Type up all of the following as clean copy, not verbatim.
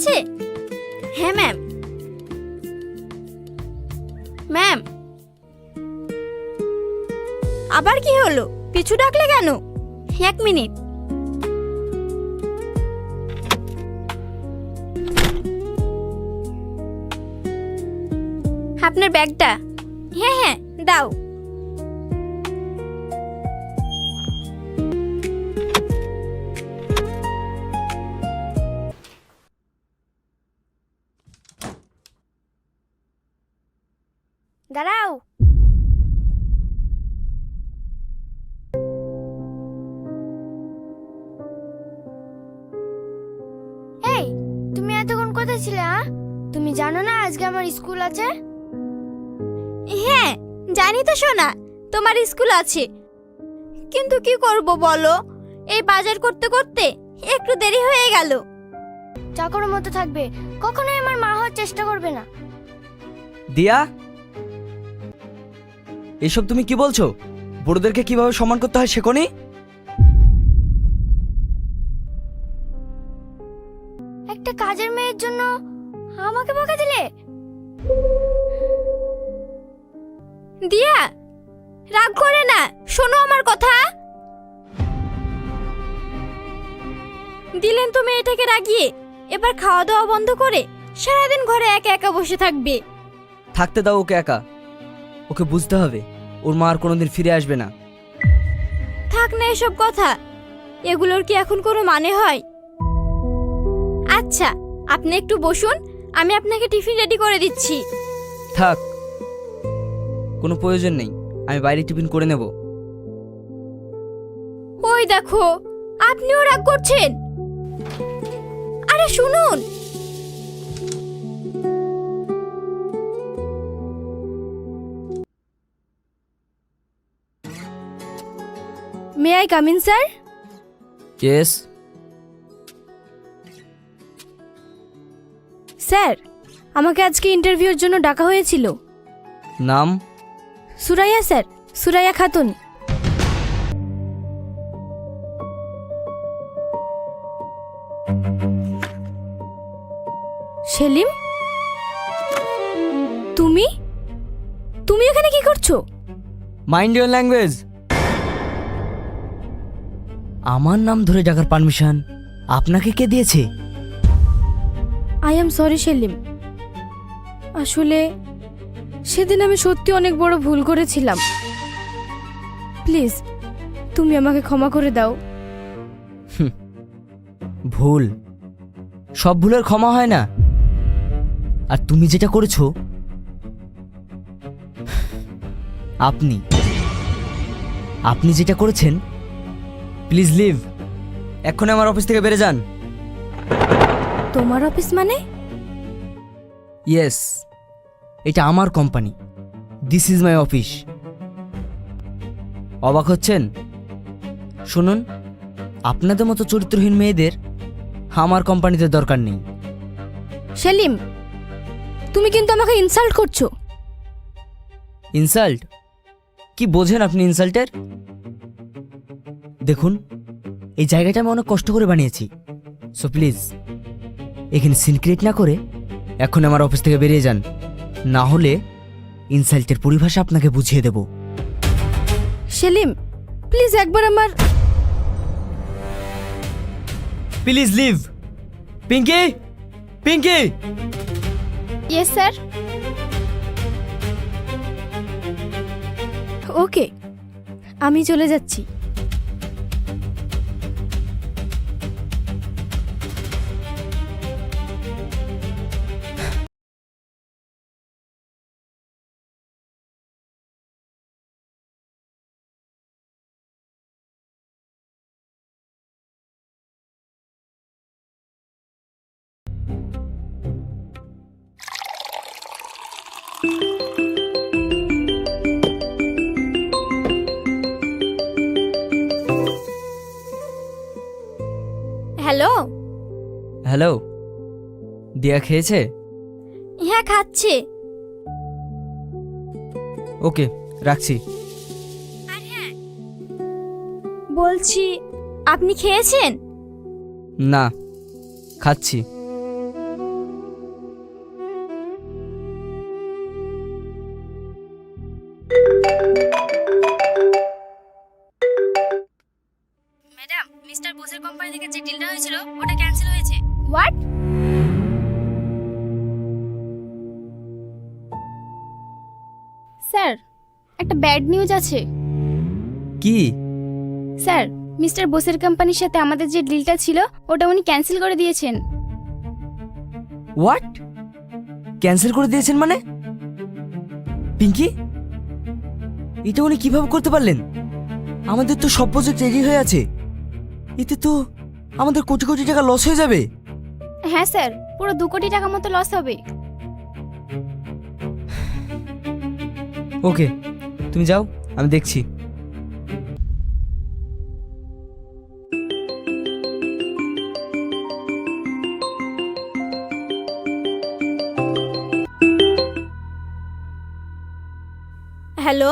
আছে? হ্যাঁ ma'am. Ma'am, আবার কি হলো? পিছু ডাকলে কেন? 1 মিনিট। আপনার ব্যাগটা। হ্যাঁ হ্যাঁ, দাও। দাঁড়াও। এই, তুমি এতক্ষণ কোথায় ছিলে? তুমি জানো না আজকে আমার স্কুল আছে? হ্যাঁ জানি তো সোনা, তোমার স্কুল আছে, কিন্তু কি করব বলো, এই বাজার করতে করতে একটু দেরি হয়ে গেল। চাকরের মতো থাকবে, কখনোই আমার মা হওয়ার চেষ্টা করবে না। দিয়া, এসব তুমি কি বলছো? বড়দেরকে কিভাবে সম্মান করতে হয় শেখোনি? একটা কাজের মেয়ের জন্য আমাকে বকা দিলে? দিয়া, রাগ করে না, শোনো আমার কথা। দিলেন তো মেয়েটাকে রাগিয়ে, এবার খাওয়া দাওয়া বন্ধ করে সারাদিন ঘরে একা একা বসে থাকবে। থাকতে দাও ওকে একা, ওকে বুঝতে হবে ওর মা আর কোনোদিন ফিরে আসবে না। থাক না এসব কথা, এগুলোর কি এখন কোনো মানে হয়? আচ্ছা, আপনি একটু বসুন, আমি আপনাকে টিফিন রেডি করে দিচ্ছি। থাক, কোনো প্রয়োজন নেই, আমি বাইরে টিফিন করে নেব। ওই দেখো, আপনিও রাগ করছেন। আরে শুনুন। May I come in sir? Yes. Sir, আমাকে আজকে ইন্টারভিউর জন্য ডাকা হয়েছিল। নাম? সুরাইয়া স্যার, সুরাইয়া খাতুন। সেলিম, তুমি তুমি এখানে কি করছো? Mind your language. আমার নাম ধরে ডাকার পারমিশন আপনাকে কে দিয়েছে? আই এম সরি সেলিম, আসলে সেদিন আমি সত্যি অনেক বড় ভুল করেছিলাম। প্লিজ তুমি আমাকে ক্ষমা করে দাও। ভুল, সব ভুলের ক্ষমা হয় না। আর তুমি যেটা করেছো, আপনি আপনি যেটা করেছেন, প্লিজ লিভ। এক্ষুনি আমার অফিস থেকে বেরিয়ে যান। তোমার অফিস মানে? ইয়েস, এটা আমার company, this is my office. অবাক হচ্ছেন? শুনুন, আপনাদের মতো চরিত্রহীন মেয়েদের আমার কোম্পানিতে দরকার নেই। সেলিম, তুমি কিন্তু আমাকে ইনসাল্ট করছো। ইনসাল্ট? কি বোঝেন আপনি ইনসাল্টের? দেখুন, এই জায়গাটা আমি অনেক কষ্ট করে বানিয়েছি, সো প্লিজ এখানে সিন ক্রিয়েট না করে এখন আমার অফিস থেকে বেরিয়ে যান, না হলে ইনসাল্টের পরিভাষা আপনাকে বুঝিয়ে দেব। সেলিম, প্লিজ একবার আমার। Please leave. Pinky, Pinky. Yes sir. Okay, আমি চলে যাচ্ছি। হ্যালো। হ্যালো, দিয়া খেয়েছে? হ্যাঁ খাচ্ছে। ওকে, রাখছি। বলছি, আপনি খেয়েছেন? না, খাচ্ছি। বসের কোম্পানি থেকে যে ডিলটা হয়েছিল ওটা ক্যান্সেল হয়েছে। হোয়াট? স্যার, একটা ব্যাড নিউজ আছে। কি? স্যার, মিস্টার বোসের কোম্পানির সাথে আমাদের যে ডিলটা ছিল ওটা উনি ক্যান্সেল করে দিয়েছেন। হোয়াট? ক্যান্সেল করে দিয়েছেন মানে? পিঙ্কি, এটা উনি কিভাবে করতে পারলেন? আমাদের তো সব প্রজেক্ট রেডি হয়ে আছে, এতে তো আমাদের কোটি কোটি টাকা লস হয়ে যাবে। হ্যাঁ স্যার, পুরো 2 কোটি টাকা মতো লস হবে। ওকে, তুমি যাও, আমি দেখছি। হ্যালো,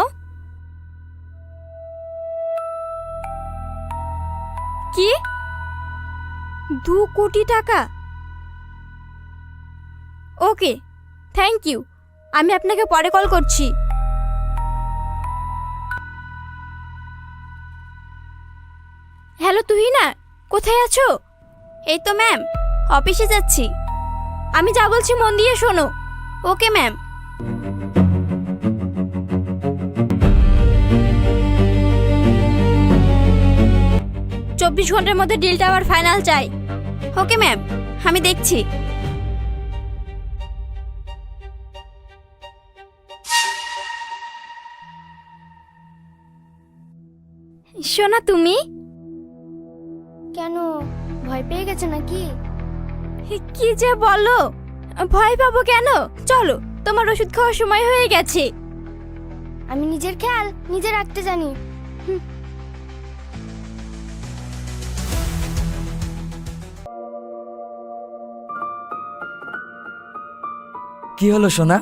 কি 2 কোটি টাকা? ওকে, থ্যাংক ইউ, আমি আপনাকে পরে কল করছি। হ্যালো তুহিনা, কোথায় আছো? এই তো ম্যাম, অফিসে যাচ্ছি। আমি যা বলছি মন দিয়ে শোনো। Okay ma'am. 24 ঘন্টার মধ্যে ডিলটা আবার ফাইনাল চাই। ওকে ম্যাম, আমি দেখছি। শোনা তুমি? কেন, ভয় পেয়ে গেছে নাকি? কি যে বলো, ভয় পাবো কেন? চলো, তোমার ওষুধ খাওয়ার সময় হয়ে গেছে। আমি নিজের খেয়াল নিজে রাখতে জানি। কি হলো সোনা,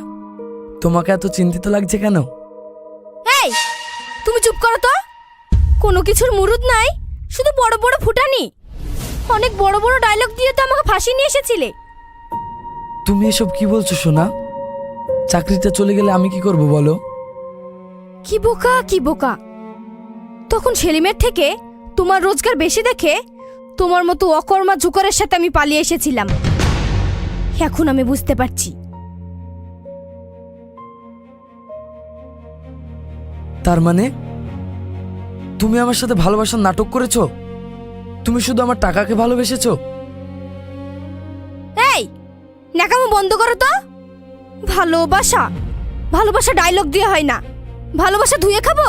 তোমাকে এত চিন্তিত লাগছে কেন? এই, তুমি চুপ করো তো। কোনো কিছুর মুরুদ নাই, শুধু বড় বড় ফুটানি। অনেক বড় বড় ডায়লগ দিয়ে তো আমাকে ফাঁসি নিয়ে এসেছিলে। তুমি এসব কি বলছো সোনা? চাকরিটা চলে গেলে আমি কি করব বলো? কি বোকা, কি বোকা। তখন সেলিমের থেকে তোমার রোজগার বেশি দেখে তোমার মতো অকর্মা জুকারের সাথে আমি পালিয়ে এসেছিলাম। এখন আমি বুঝতে পারছি। তার মানে তুমি আমার সাথে ভালোবাসার নাটক করেছো? তুমি শুধু আমার টাকাকে ভালোবেসেছো? এই, ন্যাকামো বন্ধ করো তো। ভালোবাসা, ভালোবাসা ডায়লগ দিয়ে হয় না। ভালোবাসা ধুয়ে খাবো?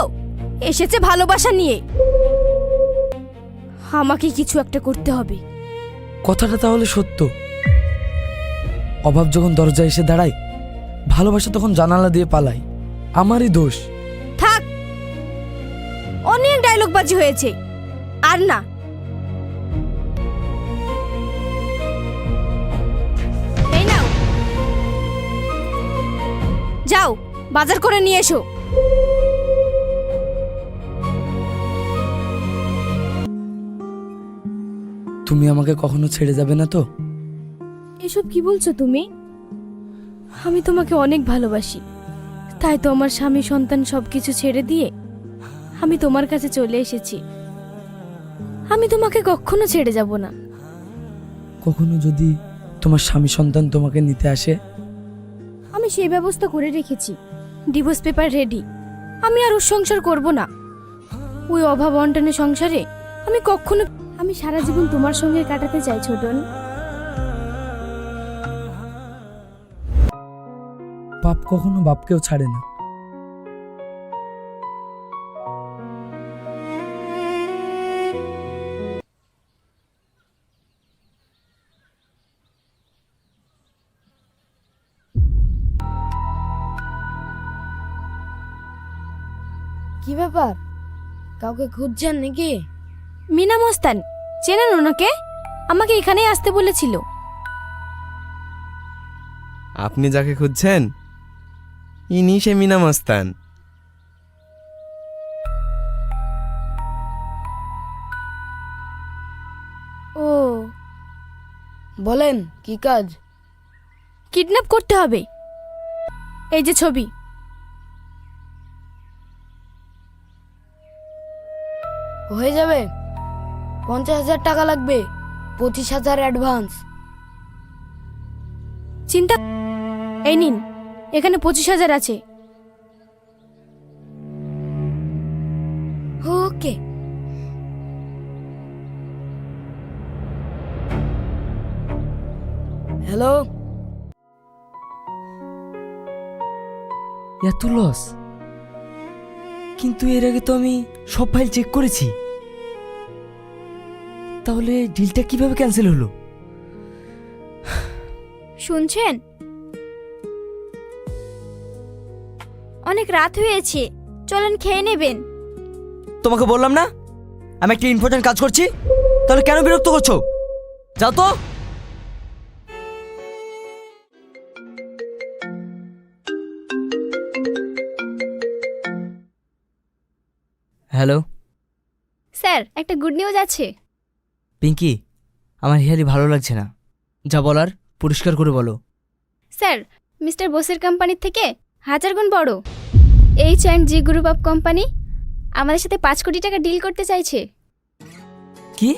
এসেছে ভালোবাসা নিয়ে। আমাকে কিছু একটা করতে হবে। কথাটা তাহলে সত্য? অভাব যখন দরজায় এসে দাঁড়ায়, ভালোবাসা তখন জানালা দিয়ে পালায়। আমারই দোষ। থাক, অনেক ডায়লগ বাজি হয়েছে। আর না। এই নাও, যাও বাজার করে নিয়ে এসো। তুমি আমাকে কখনো ছেড়ে যাবে না তো? এসব কি বলছো তুমি? আমি তোমাকে অনেক ভালোবাসি, তাই তো আমার স্বামী সন্তান সবকিছু ছেড়ে দিয়ে আমি তোমার কাছে চলে এসেছি। আমি তোমাকে কখনো ছেড়ে যাব না। কখনো যদি তোমার স্বামী সন্তান তোমাকে নিতে আসে? আমি সেই ব্যবস্থা করে রেখেছি, ডিভোর্স পেপার রেডি। আমি আর ওর সংসার করব না। ওই অভাব অনটনের সংসারে আমি সারা জীবন তোমার সঙ্গে কাটাতে চাই ছোটন। বাপ কখনো বাপকেও ছাড়ে না। কি ব্যাপার, কাউকে খুঁজছেন নাকি? মিনা মস্তান, চেনেন ওনাকে? আমাকে এখানেই আসতে বলেছিল। আপনি যাকে খুঁজছেন ইনি সে মিনা মস্তান। ও, বলেন কি কাজ? কিডন্যাপ করতে হবে। এই যে ছবি। হয়ে যাবে, 50,000 টাকা লাগবে, 25,000 অ্যাডভান্স। চিন্তা, এই নিন, এখানে 25,000 আছে। ওকে। হ্যালো, এত লস? কিন্তু এর আগে তো আমি সব ফাইল চেক করেছি, তাহলে ডিলটা কিভাবে ক্যান্সেল হলো? শুনছেন? অনেক রাত হয়েছে, চলেন খেয়ে নেবেন। তোমাকে বললাম না আমি একটা ইম্পর্টেন্ট কাজ করছি, তাহলে কেন বিরক্ত করছো? যাও তো। হ্যালো স্যার, একটা গুড নিউজ আছে। পিঙ্কি, আমার হেয়ালি ভালো লাগছে না, যা বলার পরিষ্কার করে বলো। স্যার, মিস্টার বোসের কোম্পানির থেকে 1000 গুণ বড় H&G গ্রুপ অফ কোম্পানি আমাদের সাথে 5 কোটি টাকা ডিল করতে চাইছে। কি?